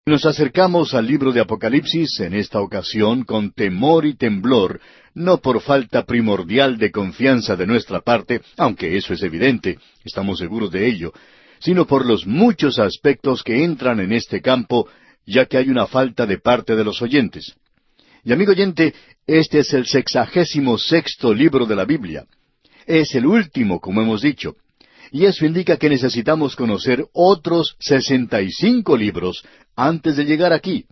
Nos acercamos al libro de Apocalipsis en esta ocasión con temor y temblor, no por falta primordial de confianza de nuestra parte, aunque eso es evidente, estamos seguros de ello, sino por los muchos aspectos que entran en este campo, ya que hay una falta de parte de los oyentes. Y amigo oyente, este es el 66º libro de la Biblia. Es el último, como hemos dicho. Y eso indica que necesitamos conocer otros 65 libros antes de llegar aquí.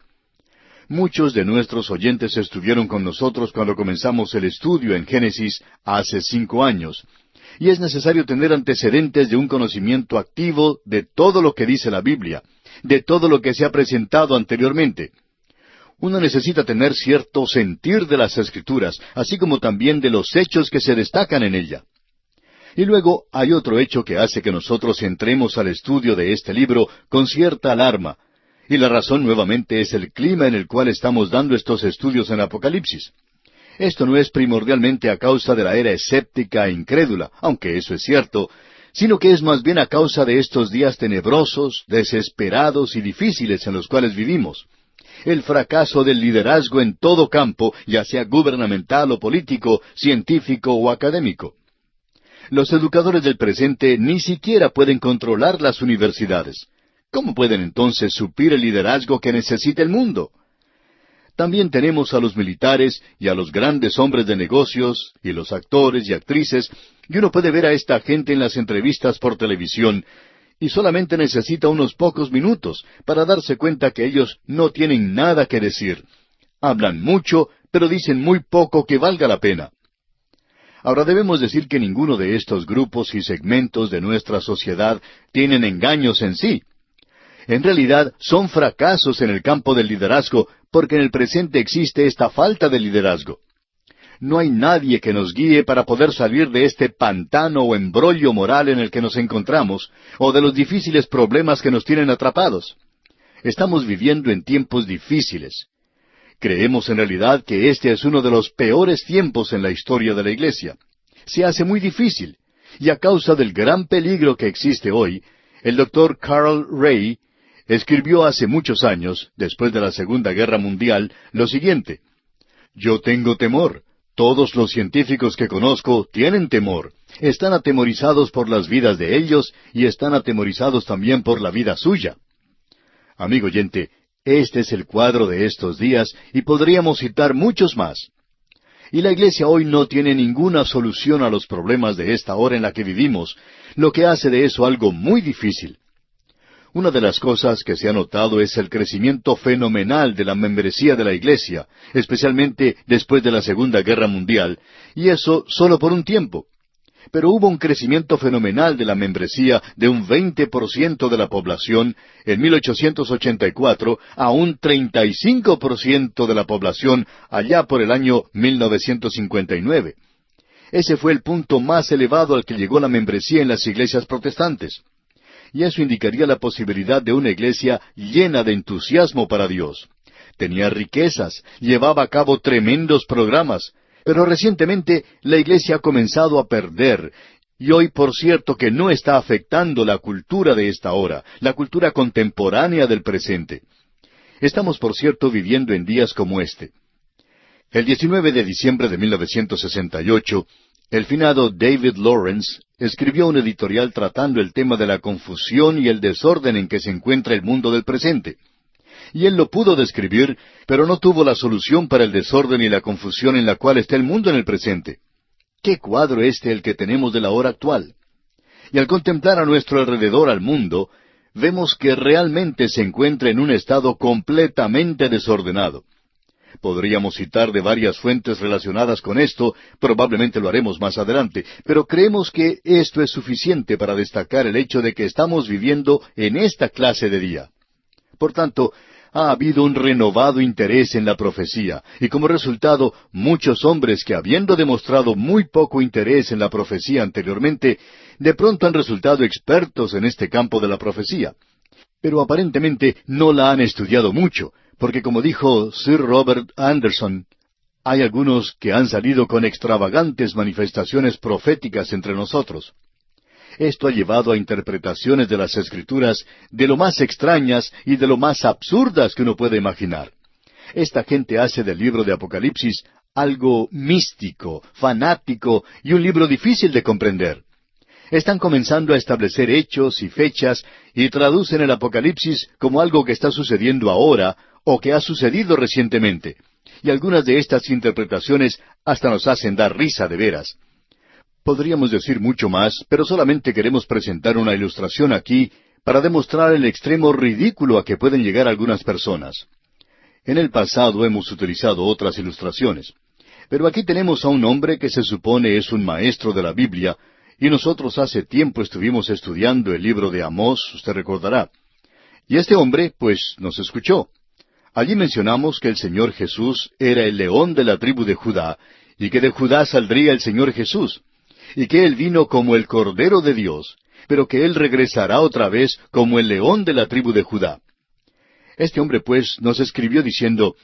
Muchos de nuestros oyentes estuvieron con nosotros cuando comenzamos el estudio en Génesis hace 5 años. Y es necesario tener antecedentes de un conocimiento activo de todo lo que dice la Biblia, de todo lo que se ha presentado anteriormente. Uno necesita tener cierto sentir de las Escrituras, así como también de los hechos que se destacan en ella. Y luego hay otro hecho que hace que nosotros entremos al estudio de este libro con cierta alarma. Y la razón nuevamente es el clima en el cual estamos dando estos estudios en Apocalipsis. Esto no es primordialmente a causa de la era escéptica e incrédula, aunque eso es cierto, sino que es más bien a causa de estos días tenebrosos, desesperados y difíciles en los cuales vivimos. El fracaso del liderazgo en todo campo, ya sea gubernamental o político, científico o académico. Los educadores del presente ni siquiera pueden controlar las universidades. ¿Cómo pueden entonces suplir el liderazgo que necesita el mundo? También tenemos a los militares y a los grandes hombres de negocios, y los actores y actrices, y uno puede ver a esta gente en las entrevistas por televisión, y solamente necesita unos pocos minutos para darse cuenta que ellos no tienen nada que decir. Hablan mucho, pero dicen muy poco que valga la pena. Ahora debemos decir que ninguno de estos grupos y segmentos de nuestra sociedad tienen engaños en sí. En realidad son fracasos en el campo del liderazgo, porque en el presente existe esta falta de liderazgo. No hay nadie que nos guíe para poder salir de este pantano o embrollo moral en el que nos encontramos, o de los difíciles problemas que nos tienen atrapados. Estamos viviendo en tiempos difíciles. Creemos en realidad que este es uno de los peores tiempos en la historia de la Iglesia. Se hace muy difícil, y a causa del gran peligro que existe hoy, el Dr. Carl Ray escribió hace muchos años, después de la Segunda Guerra Mundial, lo siguiente: «Yo tengo temor. Todos los científicos que conozco tienen temor. Están atemorizados por las vidas de ellos y están atemorizados también por la vida suya». Amigo oyente, este es el cuadro de estos días y podríamos citar muchos más. Y la Iglesia hoy no tiene ninguna solución a los problemas de esta hora en la que vivimos, lo que hace de eso algo muy difícil. Una de las cosas que se ha notado es el crecimiento fenomenal de la membresía de la Iglesia, especialmente después de la Segunda Guerra Mundial, y eso solo por un tiempo. Pero hubo un crecimiento fenomenal de la membresía de un 20% de la población en 1884 a un 35% de la población allá por el año 1959. Ese fue el punto más elevado al que llegó la membresía en las iglesias protestantes. Y eso indicaría la posibilidad de una iglesia llena de entusiasmo para Dios. Tenía riquezas, llevaba a cabo tremendos programas, pero recientemente la iglesia ha comenzado a perder, y hoy por cierto que no está afectando la cultura de esta hora, la cultura contemporánea del presente. Estamos por cierto viviendo en días como este. El 19 de diciembre de 1968, el finado David Lawrence escribió un editorial tratando el tema de la confusión y el desorden en que se encuentra el mundo del presente. Y él lo pudo describir, pero no tuvo la solución para el desorden y la confusión en la cual está el mundo en el presente. ¿Qué cuadro el que tenemos de la hora actual? Y al contemplar a nuestro alrededor al mundo, vemos que realmente se encuentra en un estado completamente desordenado. Podríamos citar de varias fuentes relacionadas con esto, probablemente lo haremos más adelante, pero creemos que esto es suficiente para destacar el hecho de que estamos viviendo en esta clase de día. Por tanto, ha habido un renovado interés en la profecía, y como resultado, muchos hombres que habiendo demostrado muy poco interés en la profecía anteriormente, de pronto han resultado expertos en este campo de la profecía. Pero aparentemente no la han estudiado mucho, porque como dijo Sir Robert Anderson, hay algunos que han salido con extravagantes manifestaciones proféticas entre nosotros. Esto ha llevado a interpretaciones de las Escrituras de lo más extrañas y de lo más absurdas que uno puede imaginar. Esta gente hace del libro de Apocalipsis algo místico, fanático y un libro difícil de comprender. Están comenzando a establecer hechos y fechas y traducen el Apocalipsis como algo que está sucediendo ahora o que ha sucedido recientemente. Y algunas de estas interpretaciones hasta nos hacen dar risa de veras. Podríamos decir mucho más, pero solamente queremos presentar una ilustración aquí para demostrar el extremo ridículo a que pueden llegar algunas personas. En el pasado hemos utilizado otras ilustraciones, pero aquí tenemos a un hombre que se supone es un maestro de la Biblia, y nosotros hace tiempo estuvimos estudiando el libro de Amós, usted recordará. Y este hombre, pues, nos escuchó. Allí mencionamos que el Señor Jesús era el león de la tribu de Judá, y que de Judá saldría el Señor Jesús, y que Él vino como el Cordero de Dios, pero que Él regresará otra vez como el león de la tribu de Judá. Este hombre, pues, nos escribió diciendo,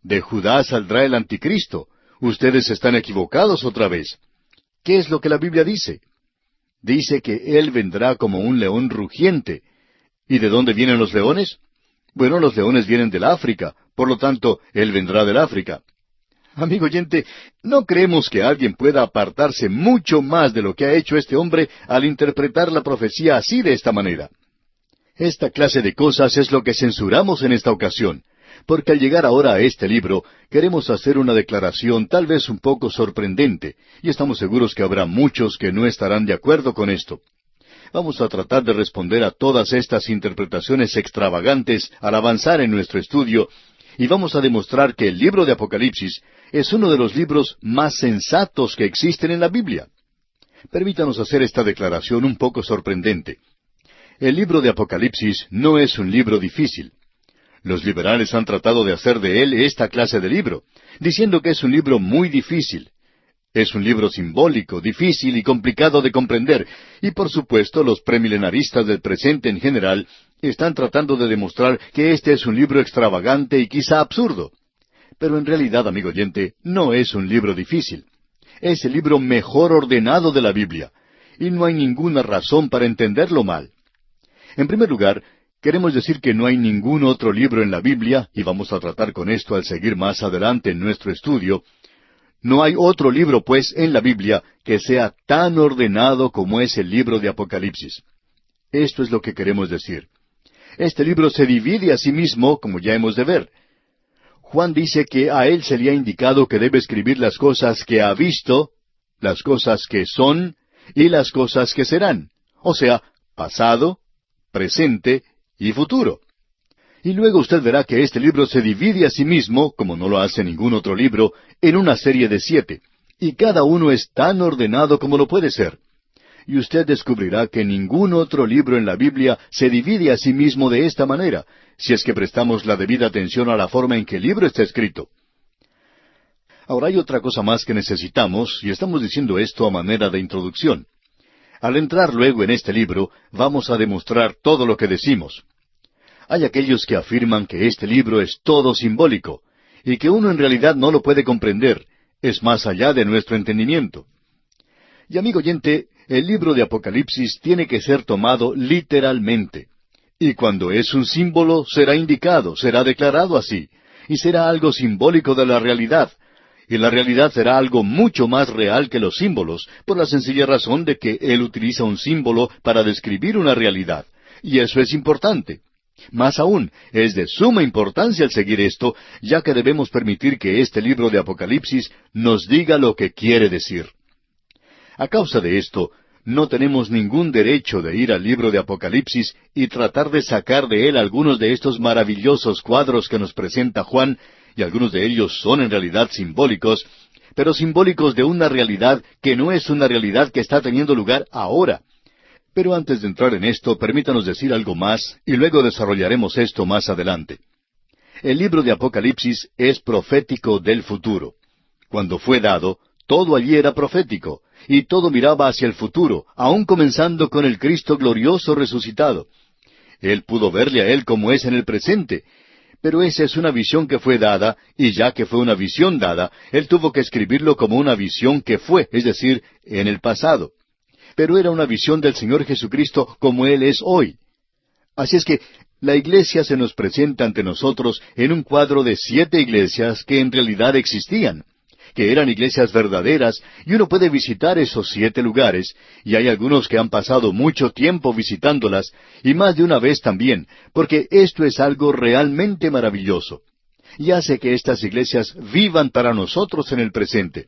de Judá saldrá el anticristo. Ustedes están equivocados otra vez. ¿Qué es lo que la Biblia dice? Dice que Él vendrá como un león rugiente. ¿Y de dónde vienen los leones? Bueno, los leones vienen del África, por lo tanto, Él vendrá del África. Amigo oyente, no creemos que alguien pueda apartarse mucho más de lo que ha hecho este hombre al interpretar la profecía así de esta manera. Esta clase de cosas es lo que censuramos en esta ocasión, porque al llegar ahora a este libro, queremos hacer una declaración tal vez un poco sorprendente, y estamos seguros que habrá muchos que no estarán de acuerdo con esto. Vamos a tratar de responder a todas estas interpretaciones extravagantes al avanzar en nuestro estudio, y vamos a demostrar que el libro de Apocalipsis es uno de los libros más sensatos que existen en la Biblia. Permítanos hacer esta declaración un poco sorprendente. El libro de Apocalipsis no es un libro difícil. Los liberales han tratado de hacer de él esta clase de libro, diciendo que es un libro muy difícil. Es un libro simbólico, difícil y complicado de comprender, y por supuesto los premilenaristas del presente en general están tratando de demostrar que este es un libro extravagante y quizá absurdo. Pero en realidad, amigo oyente, no es un libro difícil. Es el libro mejor ordenado de la Biblia, y no hay ninguna razón para entenderlo mal. En primer lugar, queremos decir que no hay ningún otro libro en la Biblia, y vamos a tratar con esto al seguir más adelante en nuestro estudio. No hay otro libro, pues, en la Biblia que sea tan ordenado como es el libro de Apocalipsis. Esto es lo que queremos decir. Este libro se divide a sí mismo, como ya hemos de ver. Juan dice que a él se le ha indicado que debe escribir las cosas que ha visto, las cosas que son y las cosas que serán. O sea, pasado, presente y futuro. Y luego usted verá que este libro se divide a sí mismo, como no lo hace ningún otro libro, en una serie de 7, y cada uno es tan ordenado como lo puede ser. Y usted descubrirá que ningún otro libro en la Biblia se divide a sí mismo de esta manera, si es que prestamos la debida atención a la forma en que el libro está escrito. Ahora hay otra cosa más que necesitamos, y estamos diciendo esto a manera de introducción. Al entrar luego en este libro, vamos a demostrar todo lo que decimos. Hay aquellos que afirman que este libro es todo simbólico, y que uno en realidad no lo puede comprender, es más allá de nuestro entendimiento. Y amigo oyente, el libro de Apocalipsis tiene que ser tomado literalmente. Y cuando es un símbolo, será indicado, será declarado así, y será algo simbólico de la realidad. Y la realidad será algo mucho más real que los símbolos, por la sencilla razón de que Él utiliza un símbolo para describir una realidad. Y eso es importante. Más aún, es de suma importancia el seguir esto, ya que debemos permitir que este libro de Apocalipsis nos diga lo que quiere decir. A causa de esto, no tenemos ningún derecho de ir al libro de Apocalipsis y tratar de sacar de él algunos de estos maravillosos cuadros que nos presenta Juan, y algunos de ellos son en realidad simbólicos, pero simbólicos de una realidad que no es una realidad que está teniendo lugar ahora. Pero antes de entrar en esto, permítanos decir algo más, y luego desarrollaremos esto más adelante. El libro de Apocalipsis es profético del futuro. Cuando fue dado, todo allí era profético, y todo miraba hacia el futuro, aun comenzando con el Cristo glorioso resucitado. Él pudo verle a Él como es en el presente, pero esa es una visión que fue dada, y ya que fue una visión dada, Él tuvo que escribirlo como una visión que fue, es decir, en el pasado. pero era una visión del Señor Jesucristo como Él es hoy. Así es que la iglesia se nos presenta ante nosotros en un cuadro de 7 iglesias que en realidad existían, que eran iglesias verdaderas, y uno puede visitar esos 7 lugares, y hay algunos que han pasado mucho tiempo visitándolas, y más de una vez también, porque esto es algo realmente maravilloso, y hace que estas iglesias vivan para nosotros en el presente.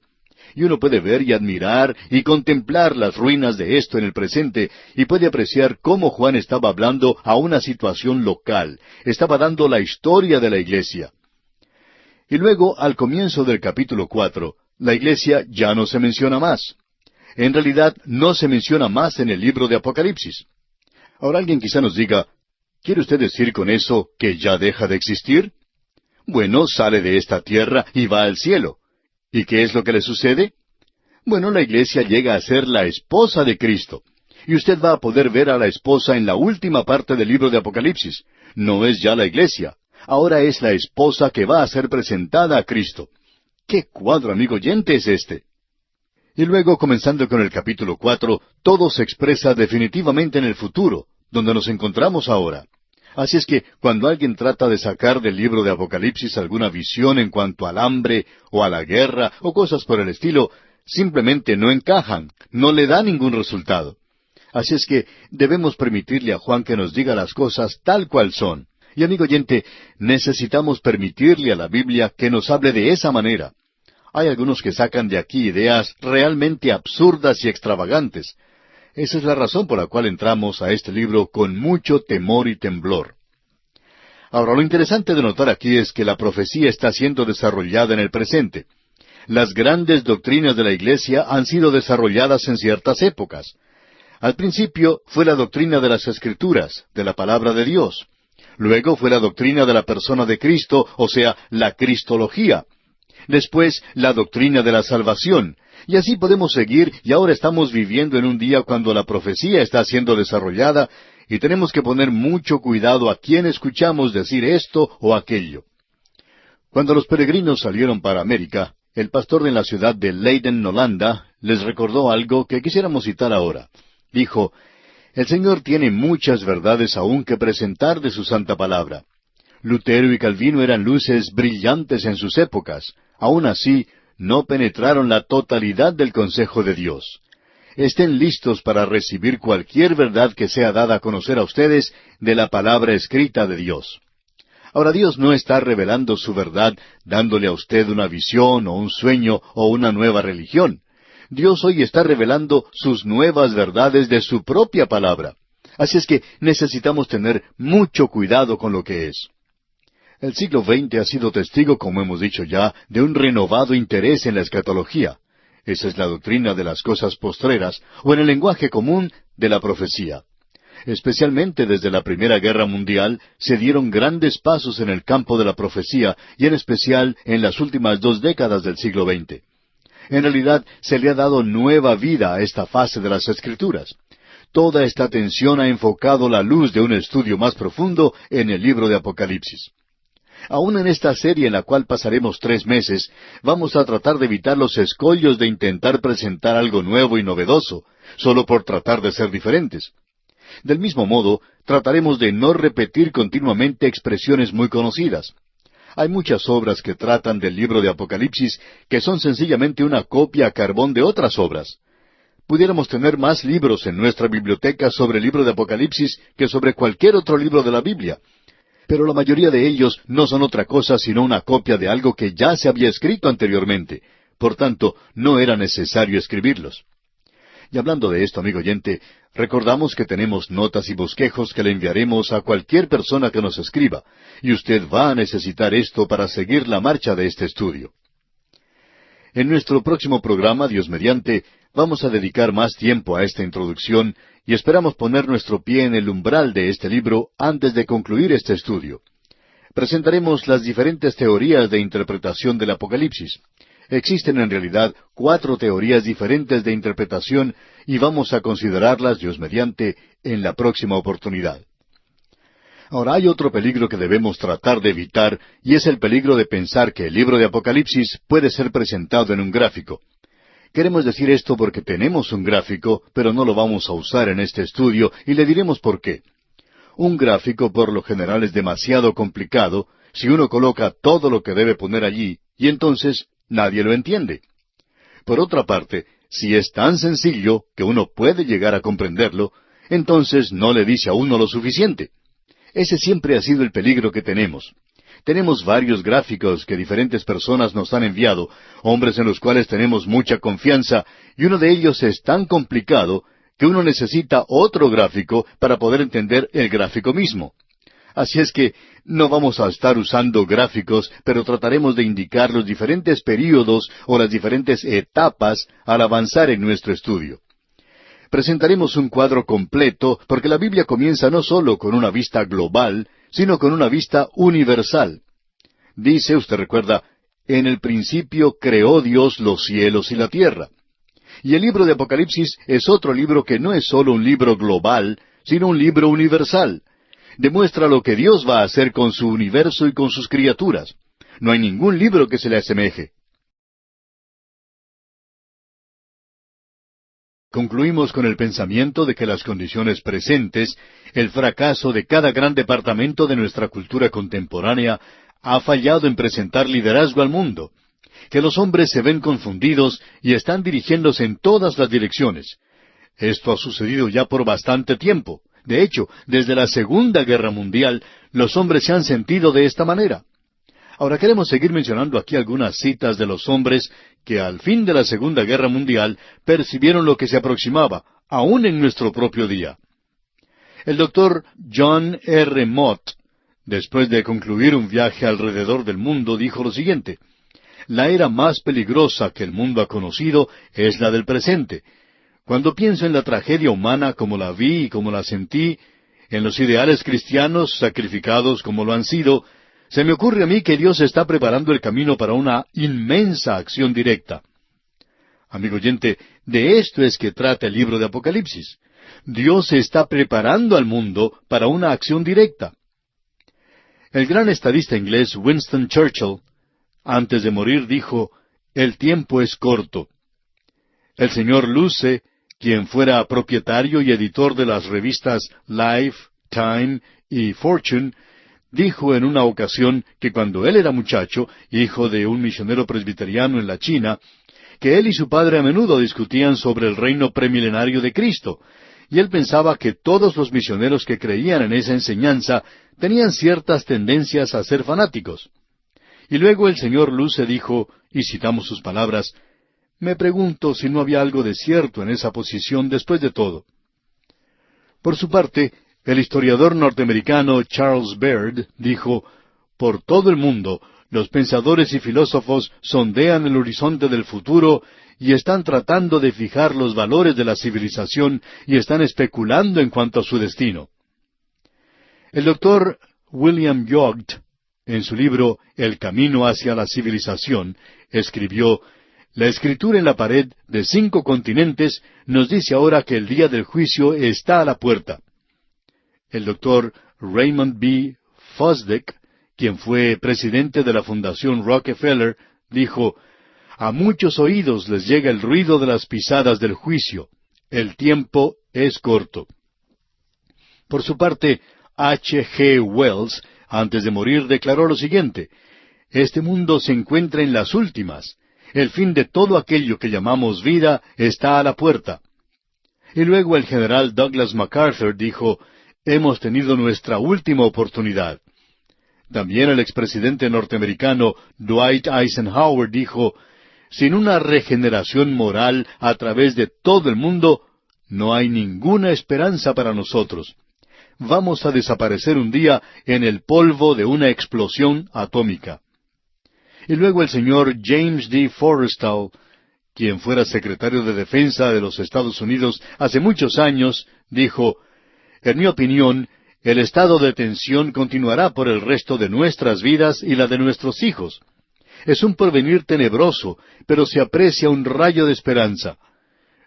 Y uno puede ver y admirar y contemplar las ruinas de esto en el presente, y puede apreciar cómo Juan estaba hablando a una situación local, estaba dando la historia de la iglesia. Y luego, al comienzo del capítulo 4, la iglesia ya no se menciona más. En realidad, no se menciona más en el libro de Apocalipsis. Ahora alguien quizá nos diga, ¿quiere usted decir con eso que ya deja de existir? Bueno, sale de esta tierra y va al cielo. ¿Y qué es lo que le sucede? Bueno, la iglesia llega a ser la esposa de Cristo. Y usted va a poder ver a la esposa en la última parte del libro de Apocalipsis. No es ya la iglesia. Ahora es la esposa que va a ser presentada a Cristo. ¡Qué cuadro, amigo oyente, es este! Y luego, comenzando con el capítulo 4, todo se expresa definitivamente en el futuro, donde nos encontramos ahora. Así es que, cuando alguien trata de sacar del libro de Apocalipsis alguna visión en cuanto al hambre, o a la guerra, o cosas por el estilo, simplemente no encajan, no le da ningún resultado. Así es que debemos permitirle a Juan que nos diga las cosas tal cual son. Y amigo oyente, necesitamos permitirle a la Biblia que nos hable de esa manera. Hay algunos que sacan de aquí ideas realmente absurdas y extravagantes. Esa es la razón por la cual entramos a este libro con mucho temor y temblor. Ahora, lo interesante de notar aquí es que la profecía está siendo desarrollada en el presente. Las grandes doctrinas de la Iglesia han sido desarrolladas en ciertas épocas. Al principio fue la doctrina de las Escrituras, de la palabra de Dios. Luego fue la doctrina de la persona de Cristo, o sea, la cristología. Después, la doctrina de la salvación. Y así podemos seguir, y ahora estamos viviendo en un día cuando la profecía está siendo desarrollada, y tenemos que poner mucho cuidado a quién escuchamos decir esto o aquello. Cuando los peregrinos salieron para América, el pastor de la ciudad de Leiden, Holanda, les recordó algo que quisiéramos citar ahora. Dijo, «El Señor tiene muchas verdades aún que presentar de su santa palabra. Lutero y Calvino eran luces brillantes en sus épocas. Aún así, no penetraron la totalidad del consejo de Dios. Estén listos para recibir cualquier verdad que sea dada a conocer a ustedes de la palabra escrita de Dios». Ahora, Dios no está revelando su verdad dándole a usted una visión o un sueño o una nueva religión. Dios hoy está revelando sus nuevas verdades de su propia palabra. Así es que necesitamos tener mucho cuidado con lo que es. El siglo XX ha sido testigo, como hemos dicho ya, de un renovado interés en la escatología. Esa es la doctrina de las cosas postreras, o en el lenguaje común, de la profecía. Especialmente desde la Primera Guerra Mundial, se dieron grandes pasos en el campo de la profecía, y en especial en las últimas 2 décadas del siglo XX. En realidad, se le ha dado nueva vida a esta fase de las Escrituras. Toda esta atención ha enfocado la luz de un estudio más profundo en el libro de Apocalipsis. Aún en esta serie en la cual pasaremos 3 meses, vamos a tratar de evitar los escollos de intentar presentar algo nuevo y novedoso, solo por tratar de ser diferentes. Del mismo modo, trataremos de no repetir continuamente expresiones muy conocidas. Hay muchas obras que tratan del libro de Apocalipsis que son sencillamente una copia a carbón de otras obras. Pudiéramos tener más libros en nuestra biblioteca sobre el libro de Apocalipsis que sobre cualquier otro libro de la Biblia. Pero la mayoría de ellos no son otra cosa sino una copia de algo que ya se había escrito anteriormente. Por tanto, no era necesario escribirlos. Y hablando de esto, amigo oyente, recordamos que tenemos notas y bosquejos que le enviaremos a cualquier persona que nos escriba, y usted va a necesitar esto para seguir la marcha de este estudio. En nuestro próximo programa, Dios mediante, vamos a dedicar más tiempo a esta introducción y esperamos poner nuestro pie en el umbral de este libro antes de concluir este estudio. Presentaremos las diferentes teorías de interpretación del Apocalipsis. Existen en realidad 4 teorías diferentes de interpretación y vamos a considerarlas, Dios mediante, en la próxima oportunidad. Ahora, hay otro peligro que debemos tratar de evitar, y es el peligro de pensar que el libro de Apocalipsis puede ser presentado en un gráfico. Queremos decir esto porque tenemos un gráfico, pero no lo vamos a usar en este estudio, y le diremos por qué. Un gráfico por lo general es demasiado complicado si uno coloca todo lo que debe poner allí, y entonces nadie lo entiende. Por otra parte, si es tan sencillo que uno puede llegar a comprenderlo, entonces no le dice a uno lo suficiente. Ese siempre ha sido el peligro que tenemos. Tenemos varios gráficos que diferentes personas nos han enviado, hombres en los cuales tenemos mucha confianza, y uno de ellos es tan complicado que uno necesita otro gráfico para poder entender el gráfico mismo. Así es que no vamos a estar usando gráficos, pero trataremos de indicar los diferentes períodos o las diferentes etapas al avanzar en nuestro estudio. Presentaremos un cuadro completo porque la Biblia comienza no solo con una vista global, sino con una vista universal. Dice, usted recuerda, en el principio creó Dios los cielos y la tierra. Y el libro de Apocalipsis es otro libro que no es solo un libro global, sino un libro universal. Demuestra lo que Dios va a hacer con su universo y con sus criaturas. No hay ningún libro que se le asemeje. Concluimos con el pensamiento de que las condiciones presentes, el fracaso de cada gran departamento de nuestra cultura contemporánea, ha fallado en presentar liderazgo al mundo, que los hombres se ven confundidos y están dirigiéndose en todas las direcciones. Esto ha sucedido ya por bastante tiempo. De hecho, desde la Segunda Guerra Mundial, los hombres se han sentido de esta manera. Ahora queremos seguir mencionando aquí algunas citas de los hombres que al fin de la Segunda Guerra Mundial percibieron lo que se aproximaba, aún en nuestro propio día. El doctor John R. Mott, después de concluir un viaje alrededor del mundo, dijo lo siguiente: la era más peligrosa que el mundo ha conocido es la del presente. Cuando pienso en la tragedia humana como la vi y como la sentí, en los ideales cristianos sacrificados como lo han sido, se me ocurre a mí que Dios está preparando el camino para una inmensa acción directa. Amigo oyente, de esto es que trata el libro de Apocalipsis. Dios está preparando al mundo para una acción directa. El gran estadista inglés Winston Churchill, antes de morir, dijo: el tiempo es corto. El señor Luce, quien fuera propietario y editor de las revistas Life, Time y Fortune, dijo en una ocasión que cuando él era muchacho, hijo de un misionero presbiteriano en la China, que él y su padre a menudo discutían sobre el reino premilenario de Cristo, y él pensaba que todos los misioneros que creían en esa enseñanza tenían ciertas tendencias a ser fanáticos. Y luego el señor Luce dijo, y citamos sus palabras: me pregunto si no había algo de cierto en esa posición después de todo. Por su parte, el historiador norteamericano Charles Baird dijo: por todo el mundo, los pensadores y filósofos sondean el horizonte del futuro y están tratando de fijar los valores de la civilización y están especulando en cuanto a su destino. El doctor William Yoacht, en su libro El camino hacia la civilización, escribió: la escritura en la pared de 5 continentes nos dice ahora que el día del juicio está a la puerta. El doctor Raymond B. Fosdick, quien fue presidente de la Fundación Rockefeller, dijo: a muchos oídos les llega el ruido de las pisadas del juicio. El tiempo es corto. Por su parte, H. G. Wells, antes de morir, declaró lo siguiente: este mundo se encuentra en las últimas. El fin de todo aquello que llamamos vida está a la puerta. Y luego el general Douglas MacArthur dijo: hemos tenido nuestra última oportunidad. También el expresidente norteamericano Dwight Eisenhower dijo: sin una regeneración moral a través de todo el mundo, no hay ninguna esperanza para nosotros. Vamos a desaparecer un día en el polvo de una explosión atómica. Y luego el señor James D. Forrestal, quien fuera secretario de Defensa de los Estados Unidos hace muchos años, dijo: en mi opinión, el estado de tensión continuará por el resto de nuestras vidas y la de nuestros hijos. Es un porvenir tenebroso, pero se aprecia un rayo de esperanza.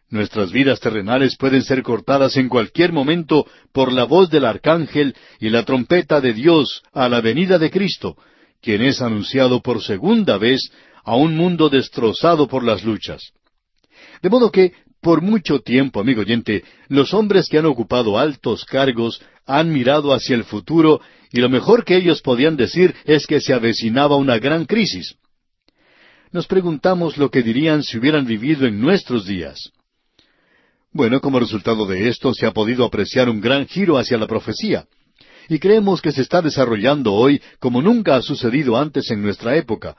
Nuestras vidas terrenales pueden ser cortadas en cualquier momento por la voz del arcángel y la trompeta de Dios a la venida de Cristo, quien es anunciado por segunda vez a un mundo destrozado por las luchas. De modo que, por mucho tiempo, amigo oyente, los hombres que han ocupado altos cargos han mirado hacia el futuro y lo mejor que ellos podían decir es que se avecinaba una gran crisis. Nos preguntamos lo que dirían si hubieran vivido en nuestros días. Bueno, como resultado de esto se ha podido apreciar un gran giro hacia la profecía, y creemos que se está desarrollando hoy como nunca ha sucedido antes en nuestra época.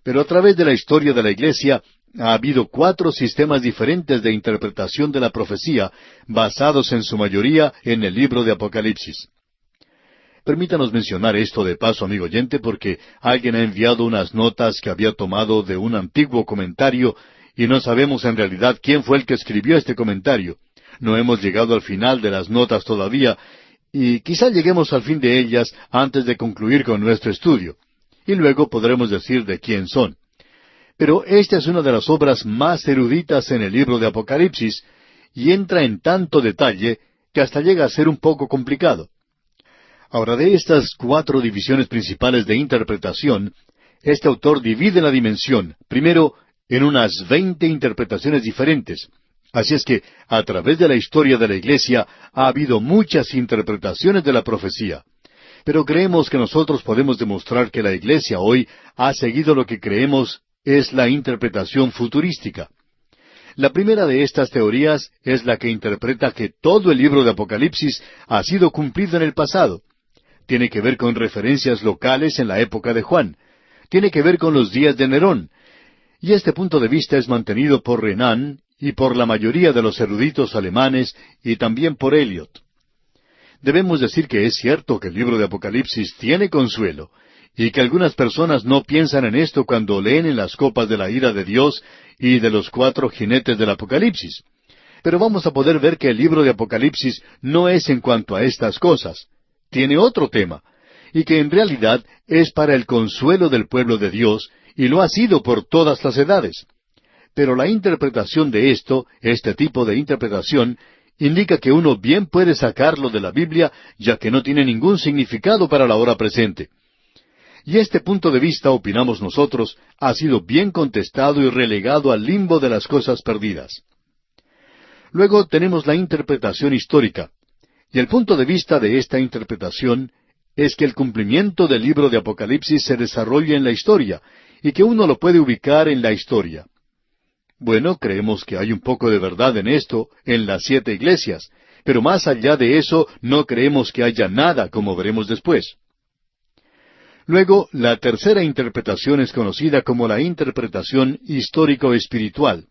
Pero a través de la historia de la Iglesia ha habido 4 sistemas diferentes de interpretación de la profecía, basados en su mayoría en el libro de Apocalipsis. Permítanos mencionar esto de paso, amigo oyente, porque alguien ha enviado unas notas que había tomado de un antiguo comentario y no sabemos en realidad quién fue el que escribió este comentario. No hemos llegado al final de las notas todavía y quizá lleguemos al fin de ellas antes de concluir con nuestro estudio. Y luego podremos decir de quién son. Pero esta es una de las obras más eruditas en el libro de Apocalipsis y entra en tanto detalle que hasta llega a ser un poco complicado. Ahora, de estas 4 divisiones principales de interpretación, este autor divide la dimensión, primero, en unas 20 interpretaciones diferentes. Así es que, a través de la historia de la Iglesia, ha habido muchas interpretaciones de la profecía. Pero creemos que nosotros podemos demostrar que la Iglesia hoy ha seguido lo que creemos es la interpretación futurística. La primera de estas teorías es la que interpreta que todo el libro de Apocalipsis ha sido cumplido en el pasado. Tiene que ver con referencias locales en la época de Juan. Tiene que ver con los días de Nerón. Y este punto de vista es mantenido por Renan y por la mayoría de los eruditos alemanes y también por Eliot. Debemos decir que es cierto que el libro de Apocalipsis tiene consuelo, y que algunas personas no piensan en esto cuando leen en las copas de la ira de Dios y de los 4 jinetes del Apocalipsis. Pero vamos a poder ver que el libro de Apocalipsis no es en cuanto a estas cosas. Tiene otro tema, y que en realidad es para el consuelo del pueblo de Dios, y lo ha sido por todas las edades. Pero la interpretación de esto, este tipo de interpretación, indica que uno bien puede sacarlo de la Biblia, ya que no tiene ningún significado para la hora presente. Y este punto de vista, opinamos nosotros, ha sido bien contestado y relegado al limbo de las cosas perdidas. Luego tenemos la interpretación histórica. Y el punto de vista de esta interpretación es que el cumplimiento del libro de Apocalipsis se desarrolla en la historia, y que uno lo puede ubicar en la historia. Bueno, creemos que hay un poco de verdad en esto, en las 7 iglesias, pero más allá de eso no creemos que haya nada, como veremos después. Luego, la tercera interpretación es conocida como la interpretación histórico-espiritual.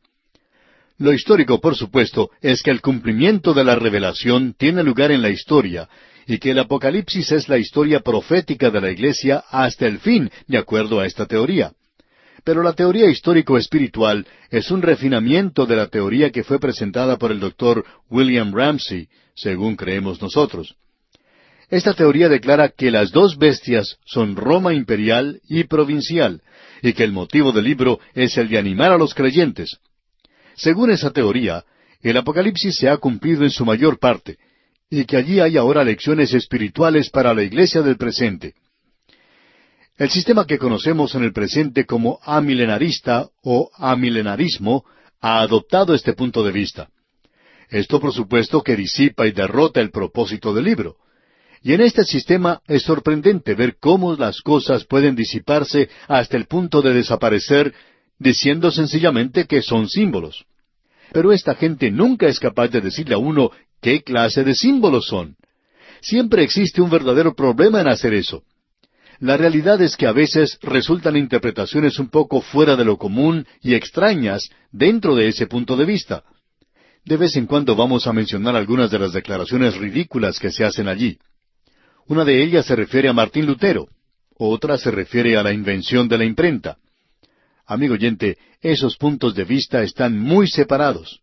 Lo histórico, por supuesto, es que el cumplimiento de la revelación tiene lugar en la historia, y que el Apocalipsis es la historia profética de la Iglesia hasta el fin, de acuerdo a esta teoría. Pero la teoría histórico-espiritual es un refinamiento de la teoría que fue presentada por el Dr. William Ramsey, según creemos nosotros. Esta teoría declara que las 2 bestias son Roma imperial y provincial, y que el motivo del libro es el de animar a los creyentes. Según esa teoría, el Apocalipsis se ha cumplido en su mayor parte, y que allí hay ahora lecciones espirituales para la iglesia del presente. El sistema que conocemos en el presente como amilenarista o amilenarismo ha adoptado este punto de vista. Esto, por supuesto, que disipa y derrota el propósito del libro. Y en este sistema es sorprendente ver cómo las cosas pueden disiparse hasta el punto de desaparecer, diciendo sencillamente que son símbolos. Pero esta gente nunca es capaz de decirle a uno qué clase de símbolos son. Siempre existe un verdadero problema en hacer eso. La realidad es que a veces resultan interpretaciones un poco fuera de lo común y extrañas dentro de ese punto de vista. De vez en cuando vamos a mencionar algunas de las declaraciones ridículas que se hacen allí. Una de ellas se refiere a Martín Lutero, otra se refiere a la invención de la imprenta. Amigo oyente, esos puntos de vista están muy separados.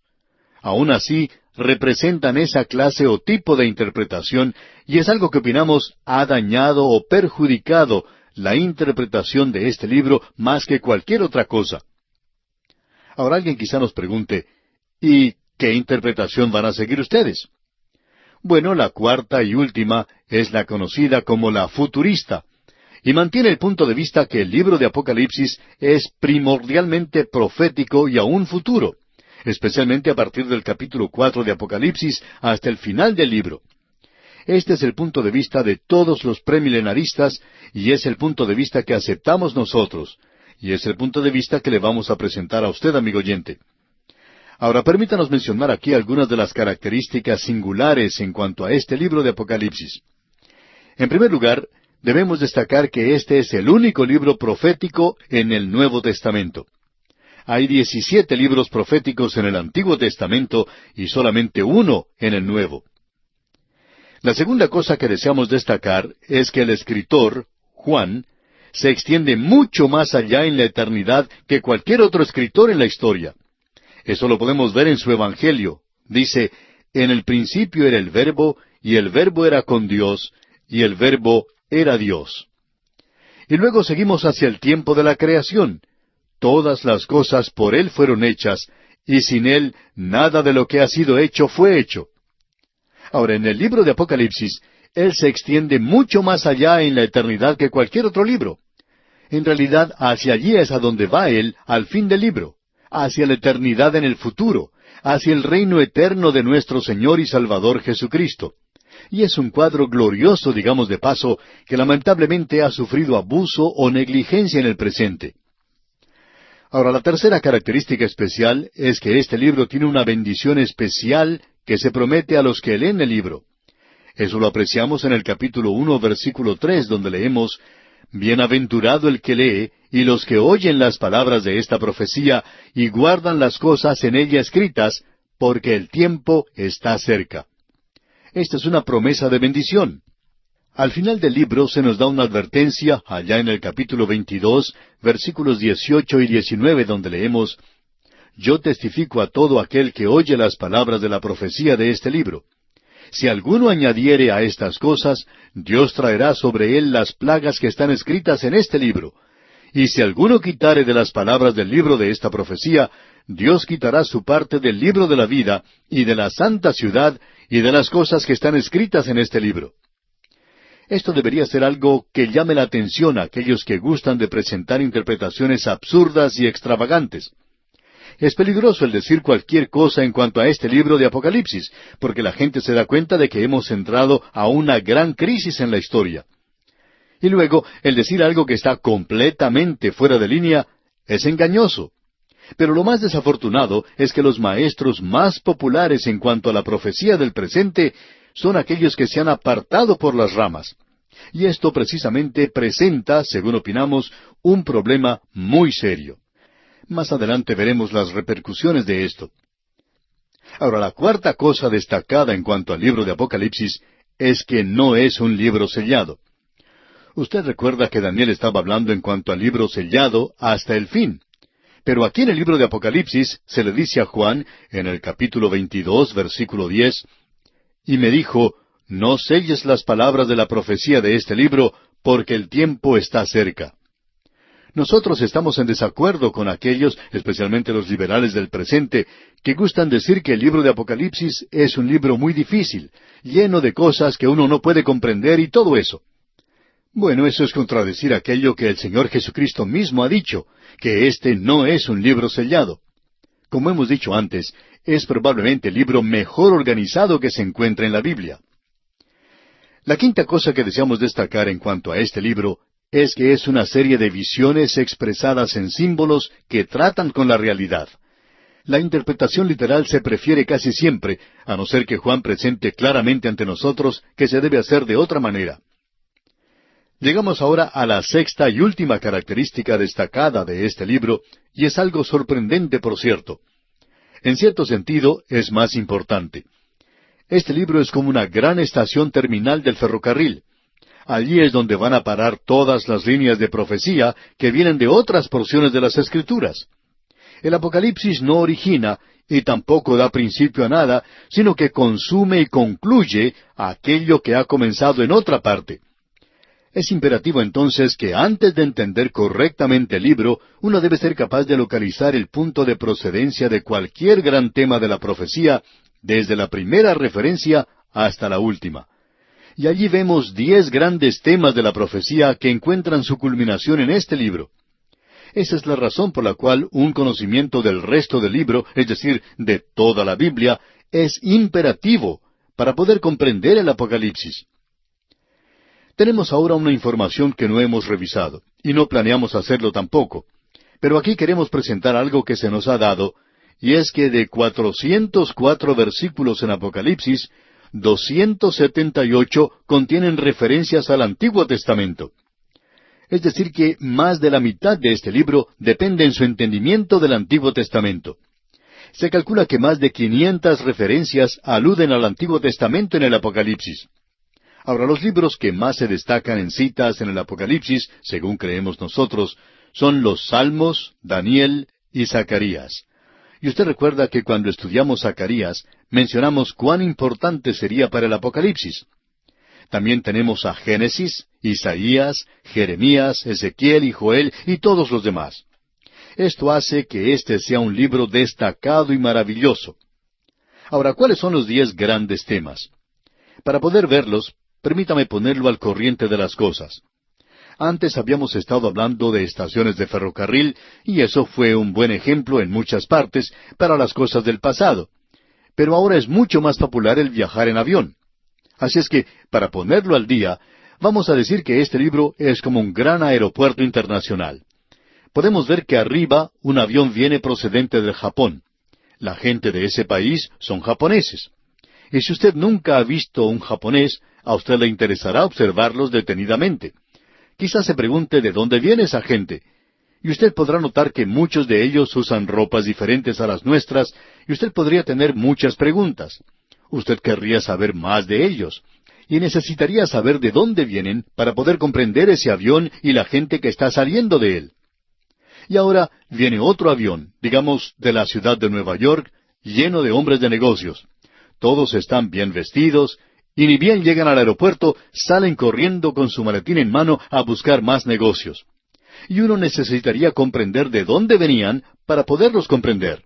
Aún así, representan esa clase o tipo de interpretación, y es algo que opinamos ha dañado o perjudicado la interpretación de este libro más que cualquier otra cosa. Ahora alguien quizá nos pregunte, ¿y qué interpretación van a seguir ustedes? Bueno, la cuarta y última es la conocida como la futurista, y mantiene el punto de vista que el libro de Apocalipsis es primordialmente profético y aún futuro. especialmente a partir del capítulo 4 de Apocalipsis hasta el final del libro. Este es el punto de vista de todos los premilenaristas, y es el punto de vista que aceptamos nosotros, y es el punto de vista que le vamos a presentar a usted, amigo oyente. Ahora, permítanos mencionar aquí algunas de las características singulares en cuanto a este libro de Apocalipsis. En primer lugar, debemos destacar que este es el único libro profético en el Nuevo Testamento. Hay 17 libros proféticos en el Antiguo Testamento y solamente uno en el Nuevo. La segunda cosa que deseamos destacar es que el escritor, Juan, se extiende mucho más allá en la eternidad que cualquier otro escritor en la historia. Eso lo podemos ver en su Evangelio. Dice, en el principio era el Verbo, y el Verbo era con Dios, y el Verbo era Dios. Y luego seguimos hacia el tiempo de la creación. Todas las cosas por Él fueron hechas, y sin Él nada de lo que ha sido hecho fue hecho. Ahora, en el libro de Apocalipsis, Él se extiende mucho más allá en la eternidad que cualquier otro libro. En realidad, hacia allí es a donde va Él al fin del libro, hacia la eternidad en el futuro, hacia el reino eterno de nuestro Señor y Salvador Jesucristo. Y es un cuadro glorioso, digamos de paso, que lamentablemente ha sufrido abuso o negligencia en el presente. Ahora, la tercera característica especial es que este libro tiene una bendición especial que se promete a los que leen el libro. Eso lo apreciamos en el capítulo 1, versículo 3, donde leemos, «Bienaventurado el que lee, y los que oyen las palabras de esta profecía, y guardan las cosas en ella escritas, porque el tiempo está cerca». Esta es una promesa de bendición. Al final del libro se nos da una advertencia, allá en el capítulo 22, versículos 18 y 19, donde leemos, «Yo testifico a todo aquel que oye las palabras de la profecía de este libro. Si alguno añadiere a estas cosas, Dios traerá sobre él las plagas que están escritas en este libro. Y si alguno quitare de las palabras del libro de esta profecía, Dios quitará su parte del libro de la vida, y de la santa ciudad, y de las cosas que están escritas en este libro». Esto debería ser algo que llame la atención a aquellos que gustan de presentar interpretaciones absurdas y extravagantes. Es peligroso el decir cualquier cosa en cuanto a este libro de Apocalipsis, porque la gente se da cuenta de que hemos entrado a una gran crisis en la historia. Y luego, el decir algo que está completamente fuera de línea es engañoso. Pero lo más desafortunado es que los maestros más populares en cuanto a la profecía del presente son aquellos que se han apartado por las ramas. Y esto precisamente presenta, según opinamos, un problema muy serio. Más adelante veremos las repercusiones de esto. Ahora, la cuarta cosa destacada en cuanto al libro de Apocalipsis es que no es un libro sellado. Usted recuerda que Daniel estaba hablando en cuanto al libro sellado hasta el fin. Pero aquí en el libro de Apocalipsis se le dice a Juan, en el capítulo 22, versículo 10, «Y me dijo, no selles las palabras de la profecía de este libro, porque el tiempo está cerca». Nosotros estamos en desacuerdo con aquellos, especialmente los liberales del presente, que gustan decir que el libro de Apocalipsis es un libro muy difícil, lleno de cosas que uno no puede comprender y todo eso. Bueno, eso es contradecir aquello que el Señor Jesucristo mismo ha dicho, que este no es un libro sellado. Como hemos dicho antes, es probablemente el libro mejor organizado que se encuentra en la Biblia. La quinta cosa que deseamos destacar en cuanto a este libro es que es una serie de visiones expresadas en símbolos que tratan con la realidad. La interpretación literal se prefiere casi siempre, a no ser que Juan presente claramente ante nosotros que se debe hacer de otra manera. Llegamos ahora a la sexta y última característica destacada de este libro, y es algo sorprendente, por cierto. En cierto sentido, es más importante. Este libro es como una gran estación terminal del ferrocarril. Allí es donde van a parar todas las líneas de profecía que vienen de otras porciones de las Escrituras. El Apocalipsis no origina y tampoco da principio a nada, sino que consume y concluye aquello que ha comenzado en otra parte. Es imperativo entonces que antes de entender correctamente el libro, uno debe ser capaz de localizar el punto de procedencia de cualquier gran tema de la profecía, desde la primera referencia hasta la última. Y allí vemos 10 grandes temas de la profecía que encuentran su culminación en este libro. Esa es la razón por la cual un conocimiento del resto del libro, es decir, de toda la Biblia, es imperativo para poder comprender el Apocalipsis. Tenemos ahora una información que no hemos revisado, y no planeamos hacerlo tampoco. Pero aquí queremos presentar algo que se nos ha dado, y es que de 404 versículos en Apocalipsis, 278 contienen referencias al Antiguo Testamento. Es decir, que más de la mitad de este libro depende en su entendimiento del Antiguo Testamento. Se calcula que más de 500 referencias aluden al Antiguo Testamento en el Apocalipsis. Ahora, los libros que más se destacan en citas en el Apocalipsis, según creemos nosotros, son los Salmos, Daniel y Zacarías. Y usted recuerda que cuando estudiamos Zacarías, mencionamos cuán importante sería para el Apocalipsis. También tenemos a Génesis, Isaías, Jeremías, Ezequiel y Joel y todos los demás. Esto hace que este sea un libro destacado y maravilloso. Ahora, ¿cuáles son los 10 grandes temas? Para poder verlos, permítame ponerlo al corriente de las cosas. Antes habíamos estado hablando de estaciones de ferrocarril, y eso fue un buen ejemplo en muchas partes para las cosas del pasado. Pero ahora es mucho más popular el viajar en avión. Así es que, para ponerlo al día, vamos a decir que este libro es como un gran aeropuerto internacional. Podemos ver que arriba un avión viene procedente del Japón. La gente de ese país son japoneses. Y si usted nunca ha visto un japonés, a usted le interesará observarlos detenidamente. Quizás se pregunte de dónde viene esa gente. Y usted podrá notar que muchos de ellos usan ropas diferentes a las nuestras, y usted podría tener muchas preguntas. Usted querría saber más de ellos, y necesitaría saber de dónde vienen para poder comprender ese avión y la gente que está saliendo de él. Y ahora viene otro avión, digamos de la ciudad de Nueva York, lleno de hombres de negocios. Todos están bien vestidos, y ni bien llegan al aeropuerto, salen corriendo con su maletín en mano a buscar más negocios. Y uno necesitaría comprender de dónde venían para poderlos comprender.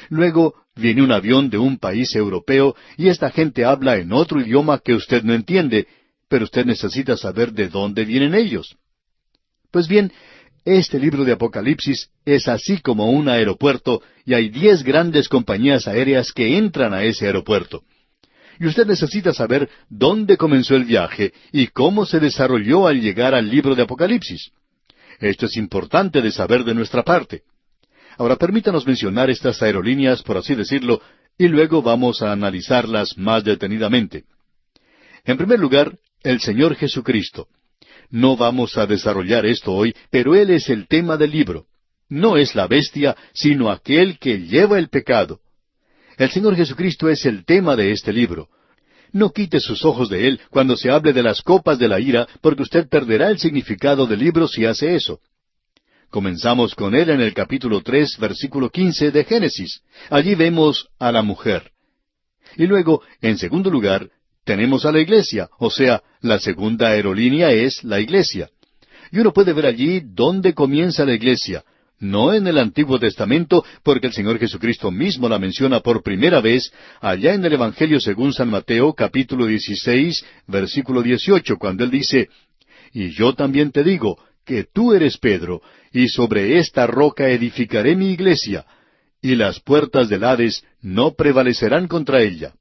Luego viene un avión de un país europeo y esta gente habla en otro idioma que usted no entiende, pero usted necesita saber de dónde vienen ellos. Pues bien, este libro de Apocalipsis es así como un aeropuerto y hay 10 grandes compañías aéreas que entran a ese aeropuerto. Y usted necesita saber dónde comenzó el viaje y cómo se desarrolló al llegar al libro de Apocalipsis. Esto es importante de saber de nuestra parte. Ahora permítanos mencionar estas aerolíneas, por así decirlo, y luego vamos a analizarlas más detenidamente. En primer lugar, el Señor Jesucristo. No vamos a desarrollar esto hoy, pero Él es el tema del libro. No es la bestia, sino aquel que lleva el pecado. El Señor Jesucristo es el tema de este libro. No quite sus ojos de Él cuando se hable de las copas de la ira, porque usted perderá el significado del libro si hace eso. Comenzamos con Él en el capítulo 3, versículo 15 de Génesis. Allí vemos a la mujer. Y luego, en segundo lugar, tenemos a la iglesia, o sea, la segunda aerolínea es la iglesia. Y uno puede ver allí dónde comienza la iglesia. No en el Antiguo Testamento, porque el Señor Jesucristo mismo la menciona por primera vez allá en el Evangelio según San Mateo, capítulo 16, versículo 18, cuando Él dice, «Y yo también te digo, que tú eres Pedro, y sobre esta roca edificaré mi iglesia, y las puertas del Hades no prevalecerán contra ella».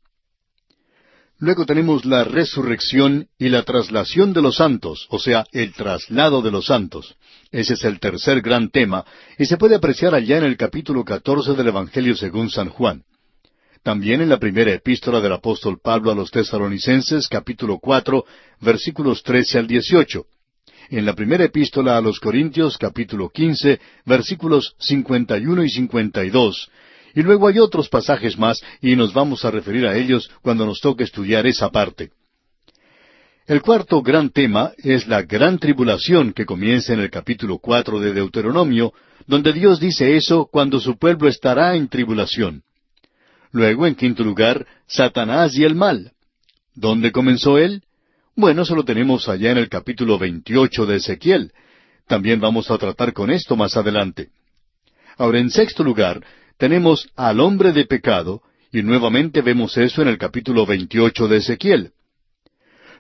Luego tenemos la resurrección y la traslación de los santos, o sea, el traslado de los santos. Ese es el tercer gran tema, y se puede apreciar allá en el capítulo 14 del Evangelio según San Juan. También en la primera epístola del apóstol Pablo a los Tesalonicenses, capítulo 4, versículos 13 al 18. En la primera epístola a los Corintios, capítulo 15, versículos 51 y 52. Y luego hay otros pasajes más, y nos vamos a referir a ellos cuando nos toque estudiar esa parte. El cuarto gran tema es la gran tribulación que comienza en el capítulo 4 de Deuteronomio, donde Dios dice eso cuando su pueblo estará en tribulación. Luego, en quinto lugar, Satanás y el mal. ¿Dónde comenzó él? Bueno, eso lo tenemos allá en el capítulo 28 de Ezequiel. También vamos a tratar con esto más adelante. Ahora, en sexto lugar, tenemos al hombre de pecado, y nuevamente vemos eso en el capítulo 28 de Ezequiel.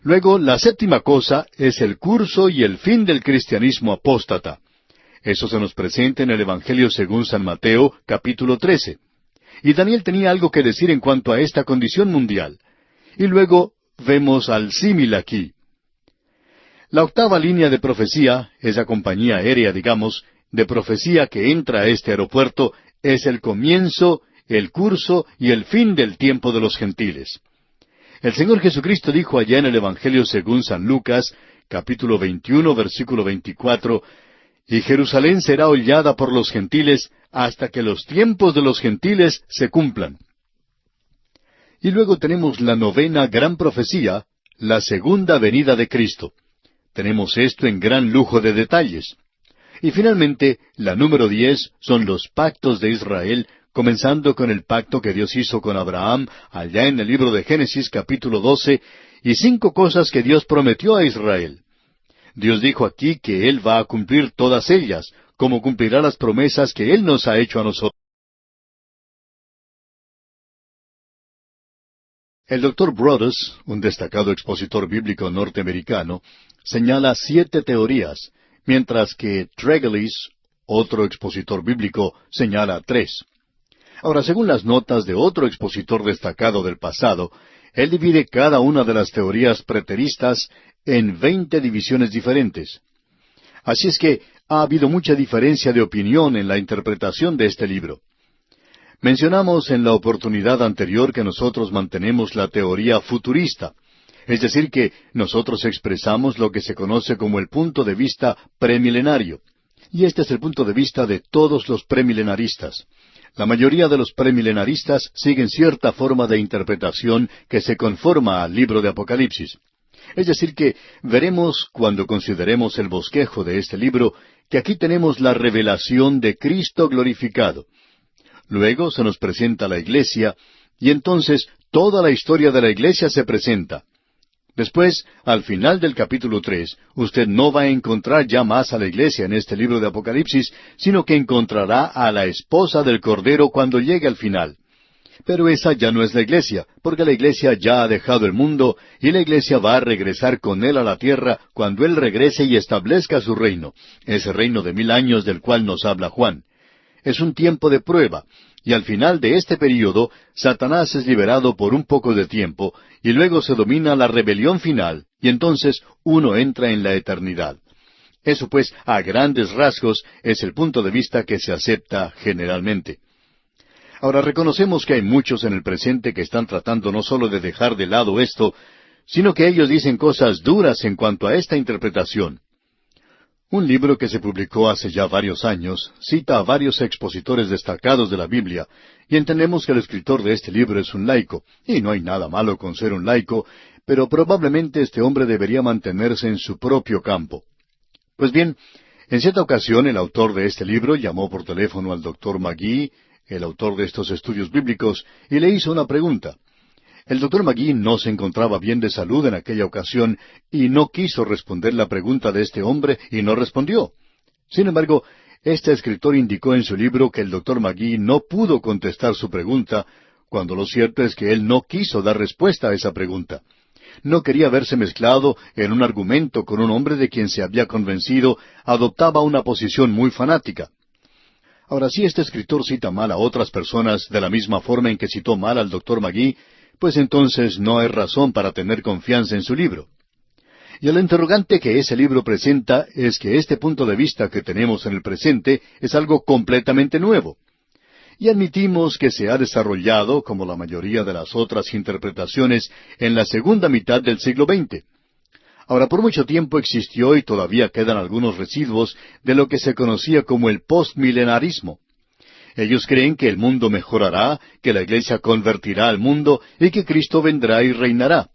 Luego, la séptima cosa es el curso y el fin del cristianismo apóstata. Eso se nos presenta en el Evangelio según San Mateo, capítulo 13. Y Daniel tenía algo que decir en cuanto a esta condición mundial. Y luego vemos al símil aquí. La octava línea de profecía, esa compañía aérea, digamos, de profecía que entra a este aeropuerto, es el comienzo, el curso y el fin del tiempo de los gentiles. El Señor Jesucristo dijo allá en el Evangelio según San Lucas, capítulo 21, versículo 24, «Y Jerusalén será hollada por los gentiles hasta que los tiempos de los gentiles se cumplan». Y luego tenemos la novena gran profecía, la segunda venida de Cristo. Tenemos esto en gran lujo de detalles. Y finalmente, la número 10 son los pactos de Israel, comenzando con el pacto que Dios hizo con Abraham, allá en el libro de Génesis capítulo 12, y 5 cosas que Dios prometió a Israel. Dios dijo aquí que Él va a cumplir todas ellas, como cumplirá las promesas que Él nos ha hecho a nosotros. El Dr. Broadus, un destacado expositor bíblico norteamericano, señala 7 teorías, mientras que Tregelles, otro expositor bíblico, señala 3. Ahora, según las notas de otro expositor destacado del pasado, él divide cada una de las teorías preteristas en 20 divisiones diferentes. Así es que ha habido mucha diferencia de opinión en la interpretación de este libro. Mencionamos en la oportunidad anterior que nosotros mantenemos la teoría futurista, es decir, que nosotros expresamos lo que se conoce como el punto de vista premilenario. Y este es el punto de vista de todos los premilenaristas. La mayoría de los premilenaristas siguen cierta forma de interpretación que se conforma al libro de Apocalipsis. Es decir, que veremos cuando consideremos el bosquejo de este libro que aquí tenemos la revelación de Cristo glorificado. Luego se nos presenta la iglesia, y entonces toda la historia de la iglesia se presenta. Después, al final del capítulo 3, usted no va a encontrar ya más a la iglesia en este libro de Apocalipsis, sino que encontrará a la esposa del Cordero cuando llegue al final. Pero esa ya no es la iglesia, porque la iglesia ya ha dejado el mundo, y la iglesia va a regresar con Él a la tierra cuando Él regrese y establezca su reino, ese reino de 1000 años del cual nos habla Juan. Es un tiempo de prueba, y al final de este período, Satanás es liberado por un poco de tiempo, y luego se domina la rebelión final, y entonces uno entra en la eternidad. Eso pues, a grandes rasgos, es el punto de vista que se acepta generalmente. Ahora reconocemos que hay muchos en el presente que están tratando no solo de dejar de lado esto, sino que ellos dicen cosas duras en cuanto a esta interpretación. Un libro que se publicó hace ya varios años cita a varios expositores destacados de la Biblia, y entendemos que el escritor de este libro es un laico, y no hay nada malo con ser un laico, pero probablemente este hombre debería mantenerse en su propio campo. Pues bien, en cierta ocasión el autor de este libro llamó por teléfono al Dr. McGee, el autor de estos estudios bíblicos, y le hizo una pregunta. El Dr. McGee no se encontraba bien de salud en aquella ocasión y no quiso responder la pregunta de este hombre y no respondió. Sin embargo, este escritor indicó en su libro que el Dr. McGee no pudo contestar su pregunta, cuando lo cierto es que él no quiso dar respuesta a esa pregunta. No quería verse mezclado en un argumento con un hombre de quien se había convencido adoptaba una posición muy fanática. Ahora, si este escritor cita mal a otras personas de la misma forma en que citó mal al Dr. McGee, pues entonces no hay razón para tener confianza en su libro. Y el interrogante que ese libro presenta es que este punto de vista que tenemos en el presente es algo completamente nuevo. Y admitimos que se ha desarrollado, como la mayoría de las otras interpretaciones, en la segunda mitad del siglo XX. Ahora, por mucho tiempo existió y todavía quedan algunos residuos de lo que se conocía como el postmilenarismo. Ellos creen que el mundo mejorará, que la iglesia convertirá al mundo y que Cristo vendrá y reinará.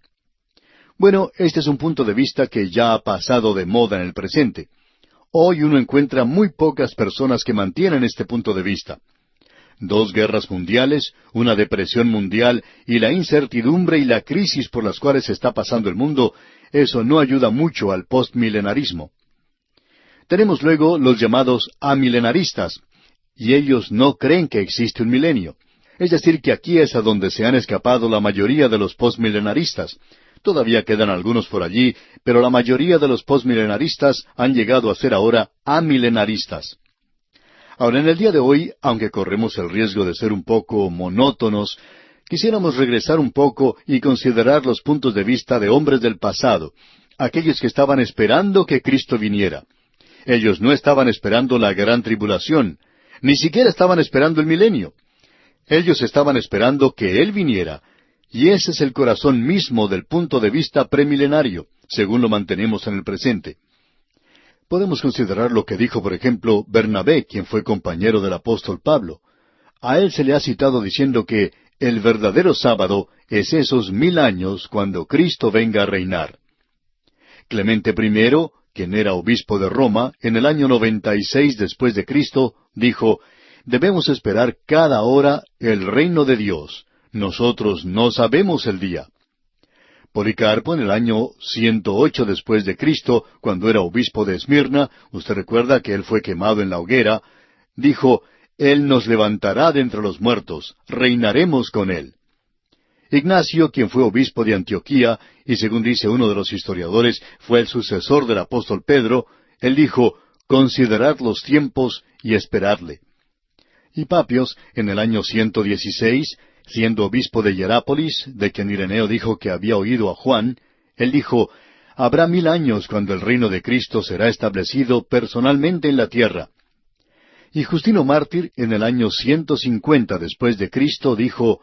Bueno, este es un punto de vista que ya ha pasado de moda en el presente. Hoy uno encuentra muy pocas personas que mantienen este punto de vista. 2 guerras mundiales, una depresión mundial y la incertidumbre y la crisis por las cuales está pasando el mundo, eso no ayuda mucho al postmilenarismo. Tenemos luego los llamados amilenaristas, y ellos no creen que existe un milenio. Es decir, que aquí es a donde se han escapado la mayoría de los postmilenaristas. Todavía quedan algunos por allí, pero la mayoría de los postmilenaristas han llegado a ser ahora amilenaristas. Ahora, en el día de hoy, aunque corremos el riesgo de ser un poco monótonos, quisiéramos regresar un poco y considerar los puntos de vista de hombres del pasado, aquellos que estaban esperando que Cristo viniera. Ellos no estaban esperando la gran tribulación, ni siquiera estaban esperando el milenio. Ellos estaban esperando que Él viniera, y ese es el corazón mismo del punto de vista premilenario, según lo mantenemos en el presente. Podemos considerar lo que dijo, por ejemplo, Bernabé, quien fue compañero del apóstol Pablo. A él se le ha citado diciendo que el verdadero sábado es esos 1000 años cuando Cristo venga a reinar. Clemente I, quien era obispo de Roma, en el año 96 después de Cristo, dijo, «Debemos esperar cada hora el reino de Dios. Nosotros no sabemos el día». Policarpo, en el año 108 después de Cristo, cuando era obispo de Esmirna, usted recuerda que él fue quemado en la hoguera, dijo, «Él nos levantará de entre los muertos, reinaremos con él». Ignacio, quien fue obispo de Antioquía, y según dice uno de los historiadores, fue el sucesor del apóstol Pedro, él dijo, «Considerad los tiempos y esperadle». Y Papios, en el año 116, siendo obispo de Hierápolis, de quien Ireneo dijo que había oído a Juan, él dijo, «Habrá 1000 años cuando el reino de Cristo será establecido personalmente en la tierra». Y Justino Mártir, en el año 150 después de Cristo, dijo,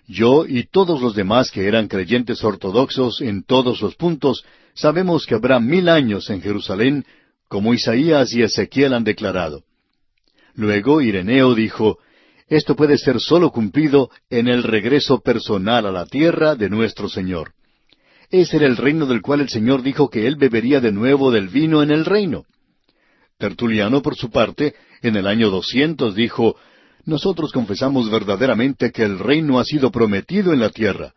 «Yo y todos los demás que eran creyentes ortodoxos en todos los puntos, sabemos que habrá 1000 años en Jerusalén, como Isaías y Ezequiel han declarado». Luego Ireneo dijo, «Esto puede ser sólo cumplido en el regreso personal a la tierra de nuestro Señor». Ese era el reino del cual el Señor dijo que Él bebería de nuevo del vino en el reino. Tertuliano, por su parte, en el año 200 dijo, «Nosotros confesamos verdaderamente que el reino ha sido prometido en la tierra».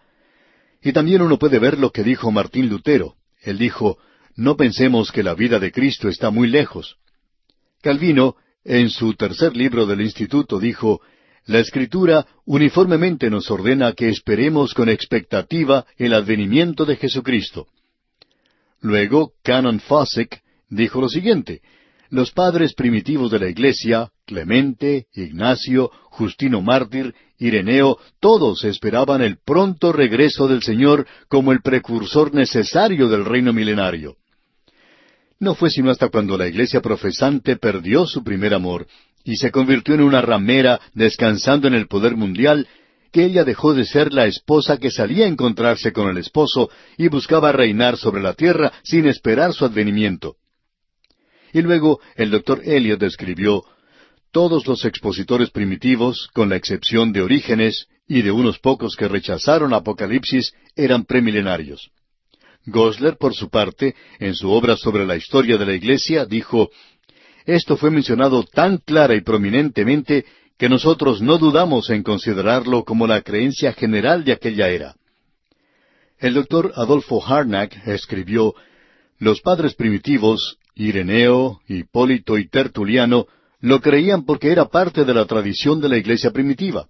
Y también uno puede ver lo que dijo Martín Lutero. Él dijo, «No pensemos que la vida de Cristo está muy lejos». Calvino, en su tercer libro del Instituto, dijo, «La Escritura uniformemente nos ordena que esperemos con expectativa el advenimiento de Jesucristo». Luego, Canon Fawcett dijo lo siguiente, «Los padres primitivos de la Iglesia, Clemente, Ignacio, Justino Mártir, Ireneo, todos esperaban el pronto regreso del Señor como el precursor necesario del reino milenario». No fue sino hasta cuando la iglesia profesante perdió su primer amor y se convirtió en una ramera descansando en el poder mundial, que ella dejó de ser la esposa que salía a encontrarse con el esposo y buscaba reinar sobre la tierra sin esperar su advenimiento. Y luego el Dr. Eliot escribió, «Todos los expositores primitivos, con la excepción de Orígenes y de unos pocos que rechazaron Apocalipsis, eran premilenarios». Gosler, por su parte, en su obra sobre la historia de la Iglesia, dijo, «Esto fue mencionado tan clara y prominentemente que nosotros no dudamos en considerarlo como la creencia general de aquella era». El doctor Adolfo Harnack escribió, «Los padres primitivos, Ireneo, Hipólito y Tertuliano, lo creían porque era parte de la tradición de la Iglesia primitiva.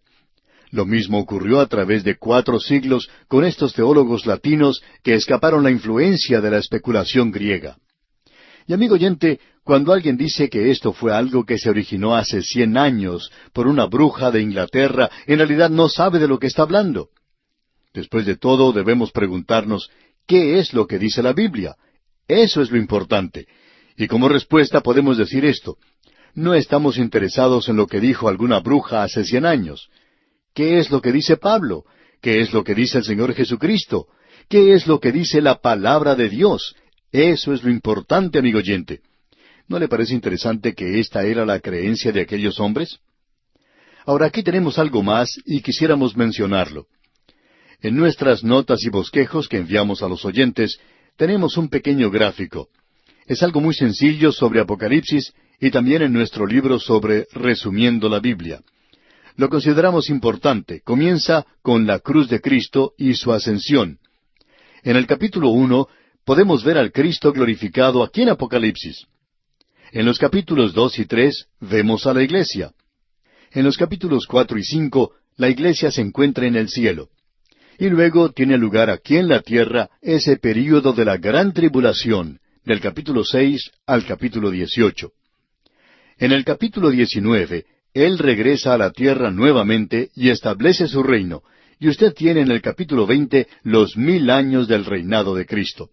Lo mismo ocurrió a través de 4 siglos con estos teólogos latinos que escaparon la influencia de la especulación griega». Y amigo oyente, cuando alguien dice que esto fue algo que se originó hace 100 años por una bruja de Inglaterra, en realidad no sabe de lo que está hablando. Después de todo, debemos preguntarnos, ¿qué es lo que dice la Biblia? Eso es lo importante. Y como respuesta podemos decir esto, no estamos interesados en lo que dijo alguna bruja hace 100 años. ¿Qué es lo que dice Pablo? ¿Qué es lo que dice el Señor Jesucristo? ¿Qué es lo que dice la palabra de Dios? Eso es lo importante, amigo oyente. ¿No le parece interesante que esta era la creencia de aquellos hombres? Ahora aquí tenemos algo más y quisiéramos mencionarlo. En nuestras notas y bosquejos que enviamos a los oyentes, tenemos un pequeño gráfico. Es algo muy sencillo sobre Apocalipsis y también en nuestro libro sobre Resumiendo la Biblia. Lo consideramos importante. Comienza con la cruz de Cristo y su ascensión. En el capítulo 1 podemos ver al Cristo glorificado aquí en Apocalipsis. En los capítulos 2 y 3 vemos a la iglesia. En los capítulos 4 y 5 la iglesia se encuentra en el cielo. Y luego tiene lugar aquí en la tierra ese período de la gran tribulación, del capítulo 6 al capítulo 18. En el capítulo 19, Él regresa a la tierra nuevamente y establece su reino, y usted tiene en el capítulo 20 los 1000 años del reinado de Cristo.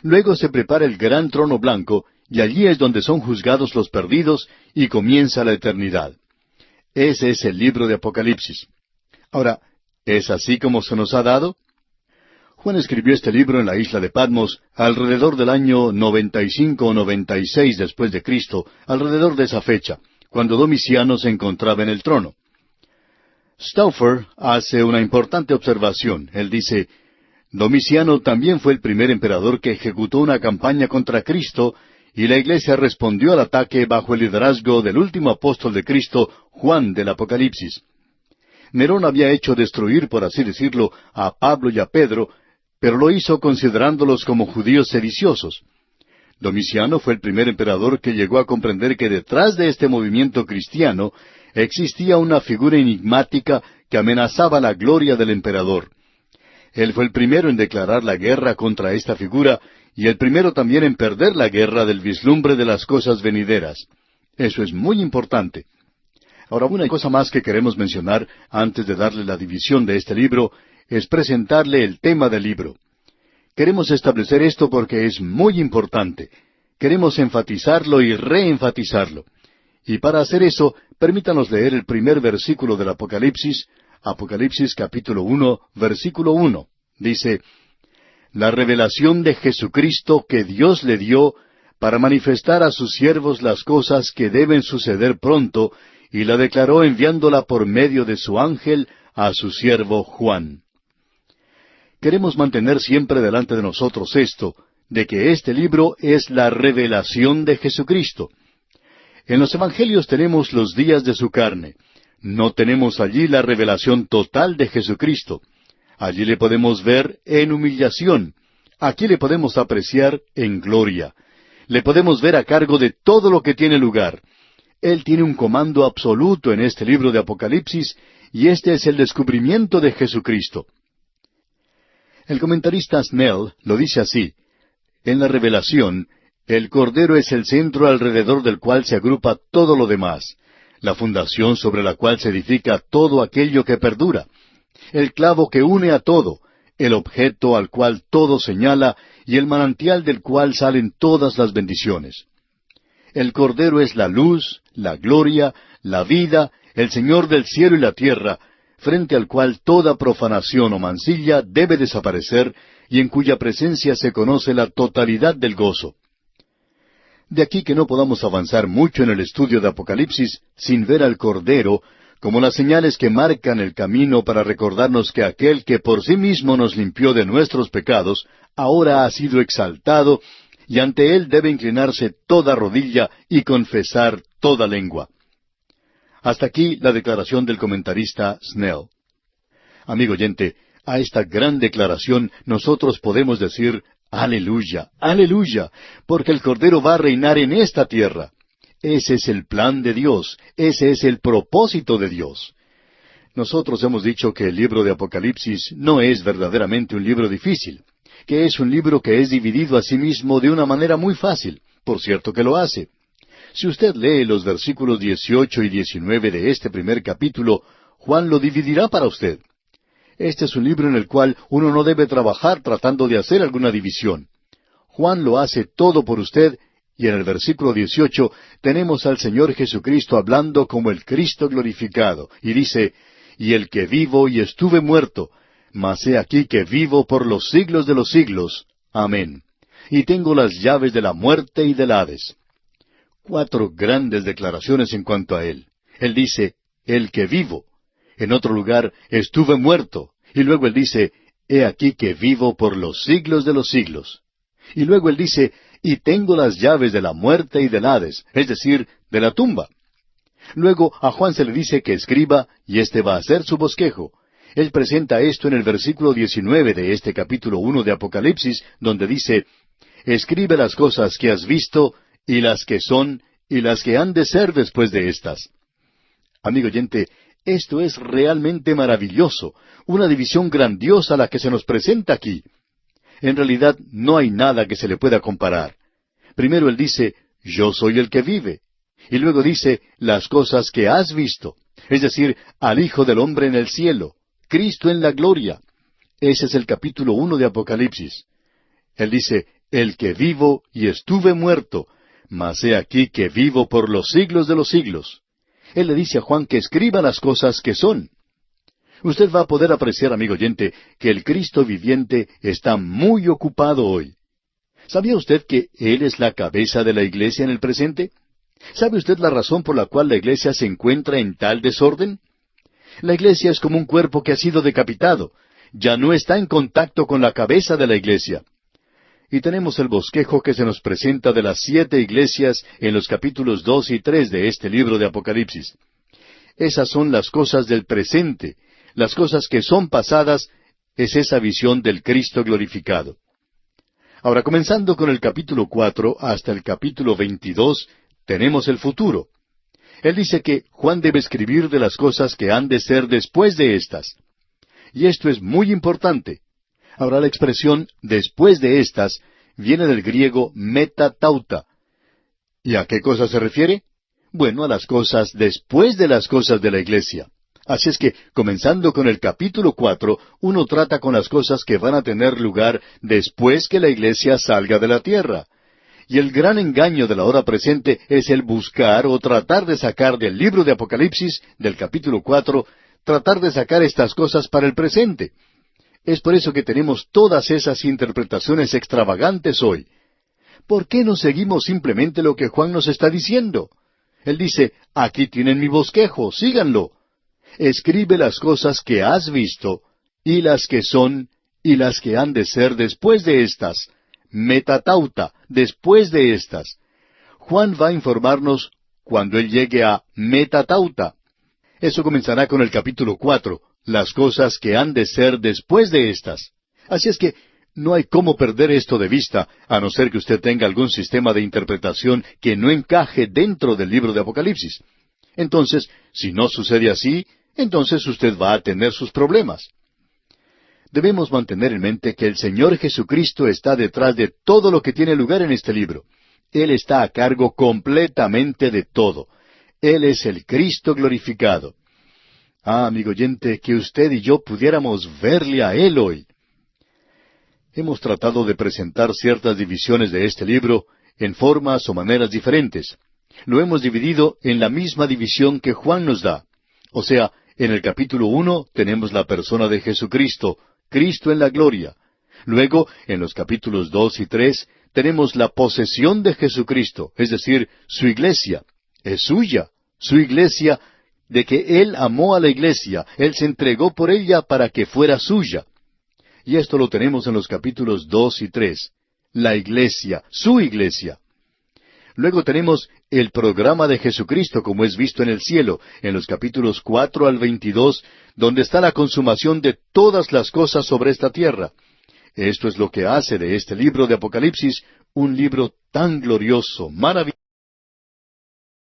Luego se prepara el gran trono blanco, y allí es donde son juzgados los perdidos, y comienza la eternidad. Ese es el libro de Apocalipsis. Ahora, ¿es así como se nos ha dado? Juan escribió este libro en la isla de Patmos alrededor del año 95 o 96 después de Cristo, alrededor de esa fecha, cuando Domiciano se encontraba en el trono. Stauffer hace una importante observación. Él dice, Domiciano también fue el primer emperador que ejecutó una campaña contra Cristo, y la Iglesia respondió al ataque bajo el liderazgo del último apóstol de Cristo, Juan del Apocalipsis. Nerón había hecho destruir, por así decirlo, a Pablo y a Pedro, pero lo hizo considerándolos como judíos sediciosos. Domiciano fue el primer emperador que llegó a comprender que detrás de este movimiento cristiano existía una figura enigmática que amenazaba la gloria del emperador. Él fue el primero en declarar la guerra contra esta figura y el primero también en perder la guerra del vislumbre de las cosas venideras. Eso es muy importante. Ahora, una cosa más que queremos mencionar antes de darle la división de este libro es presentarle el tema del libro. Queremos establecer esto porque es muy importante. Queremos enfatizarlo y reenfatizarlo. Y para hacer eso, permítanos leer el primer versículo del Apocalipsis, Apocalipsis capítulo 1, versículo 1. Dice, la revelación de Jesucristo que Dios le dio para manifestar a sus siervos las cosas que deben suceder pronto, y la declaró enviándola por medio de su ángel a su siervo Juan. Queremos mantener siempre delante de nosotros esto, de que este libro es la revelación de Jesucristo. En los Evangelios tenemos los días de su carne. No tenemos allí la revelación total de Jesucristo. Allí le podemos ver en humillación. Aquí le podemos apreciar en gloria. Le podemos ver a cargo de todo lo que tiene lugar. Él tiene un comando absoluto en este libro de Apocalipsis, y este es el descubrimiento de Jesucristo. El comentarista Snell lo dice así, en la revelación, el Cordero es el centro alrededor del cual se agrupa todo lo demás, la fundación sobre la cual se edifica todo aquello que perdura, el clavo que une a todo, el objeto al cual todo señala y el manantial del cual salen todas las bendiciones. El Cordero es la luz, la gloria, la vida, el Señor del cielo y la tierra, frente al cual toda profanación o mancilla debe desaparecer y en cuya presencia se conoce la totalidad del gozo. De aquí que no podamos avanzar mucho en el estudio de Apocalipsis sin ver al Cordero como las señales que marcan el camino para recordarnos que aquel que por sí mismo nos limpió de nuestros pecados, ahora ha sido exaltado, y ante Él debe inclinarse toda rodilla y confesar toda lengua. Hasta aquí la declaración del comentarista Snell. Amigo oyente, a esta gran declaración nosotros podemos decir, aleluya, aleluya, porque el Cordero va a reinar en esta tierra. Ese es el plan de Dios, ese es el propósito de Dios. Nosotros hemos dicho que el libro de Apocalipsis no es verdaderamente un libro difícil, que es un libro que es dividido a sí mismo de una manera muy fácil. Por cierto que lo hace. Si usted lee los versículos 18 y 19 de este primer capítulo, Juan lo dividirá para usted. Este es un libro en el cual uno no debe trabajar tratando de hacer alguna división. Juan lo hace todo por usted, y en el versículo 18 tenemos al Señor Jesucristo hablando como el Cristo glorificado, y dice, «Y el que vivo y estuve muerto, mas he aquí que vivo por los siglos de los siglos. Amén. Y tengo las llaves de la muerte y del Hades». 4 grandes declaraciones en cuanto a Él. Él dice, «el que vivo». En otro lugar, «estuve muerto». Y luego Él dice, «he aquí que vivo por los siglos de los siglos». Y luego Él dice, «y tengo las llaves de la muerte y del Hades», es decir, de la tumba. Luego a Juan se le dice que escriba, y éste va a hacer su bosquejo. Él presenta esto en el versículo 19 de este capítulo 1 de Apocalipsis, donde dice, «escribe las cosas que has visto, y las que son, y las que han de ser después de estas». Amigo oyente, Esto es realmente maravilloso, una división grandiosa la que se nos presenta aquí. En realidad no hay nada que se le pueda comparar. Primero él dice, yo soy el que vive. Y luego dice, las cosas que has visto. Es decir, al Hijo del Hombre en el cielo, Cristo en la gloria. Ese es el capítulo 1 de Apocalipsis. Él dice, el que vivo y estuve muerto, mas he aquí que vivo por los siglos de los siglos. Él le dice a Juan que escriba las cosas que son. Usted va a poder apreciar, amigo oyente, que el Cristo viviente está muy ocupado hoy. ¿Sabía usted que Él es la cabeza de la iglesia en el presente? ¿Sabe usted la razón por la cual la iglesia se encuentra en tal desorden? La iglesia es como un cuerpo que ha sido decapitado. Ya no está en contacto con la cabeza de la iglesia. Y tenemos el bosquejo que se nos presenta de las 7 iglesias en los capítulos 2 y 3 de este libro de Apocalipsis. Esas son las cosas del presente. Las cosas que son pasadas es esa visión del Cristo glorificado. Ahora, comenzando con el capítulo 4 hasta el capítulo 22, tenemos el futuro. Él dice que Juan debe escribir de las cosas que han de ser después de estas. Y esto es muy importante. Ahora, la expresión después de estas viene del griego metatauta. ¿Y a qué cosa se refiere? Bueno, a las cosas después de las cosas de la iglesia. Así es que, comenzando con el capítulo 4, uno trata con las cosas que van a tener lugar después que la iglesia salga de la tierra. Y el gran engaño de la hora presente es el buscar o tratar de sacar del libro de Apocalipsis, del capítulo 4, tratar de sacar estas cosas para el presente. Es por eso que tenemos todas esas interpretaciones extravagantes hoy. ¿Por qué no seguimos simplemente lo que Juan nos está diciendo? Él dice, aquí tienen mi bosquejo, síganlo. Escribe las cosas que has visto, y las que son, y las que han de ser después de estas. Metatauta, después de estas. Juan va a informarnos cuando él llegue a metatauta. Eso comenzará con el capítulo 4, las cosas que han de ser después de estas. Así es que no hay cómo perder esto de vista, a no ser que usted tenga algún sistema de interpretación que no encaje dentro del libro de Apocalipsis. Entonces, si no sucede así, entonces usted va a tener sus problemas. Debemos mantener en mente que el Señor Jesucristo está detrás de todo lo que tiene lugar en este libro. Él está a cargo completamente de todo. Él es el Cristo glorificado. Ah, amigo oyente, que usted y yo pudiéramos verle a Él hoy. Hemos tratado de presentar ciertas divisiones de este libro en formas o maneras diferentes. Lo hemos dividido en la misma división que Juan nos da. O sea, en el capítulo 1 tenemos la persona de Jesucristo, Cristo en la gloria. Luego, en los capítulos 2 y 3, tenemos la posesión de Jesucristo, es decir, su iglesia. Es suya, su iglesia, de que Él amó a la iglesia, Él se entregó por ella para que fuera suya. Y esto lo tenemos en los capítulos 2 y 3. La iglesia, su iglesia. Luego tenemos el programa de Jesucristo como es visto en el cielo, en los capítulos 4 al 22, donde está la consumación de todas las cosas sobre esta tierra. Esto es lo que hace de este libro de Apocalipsis un libro tan glorioso, maravilloso.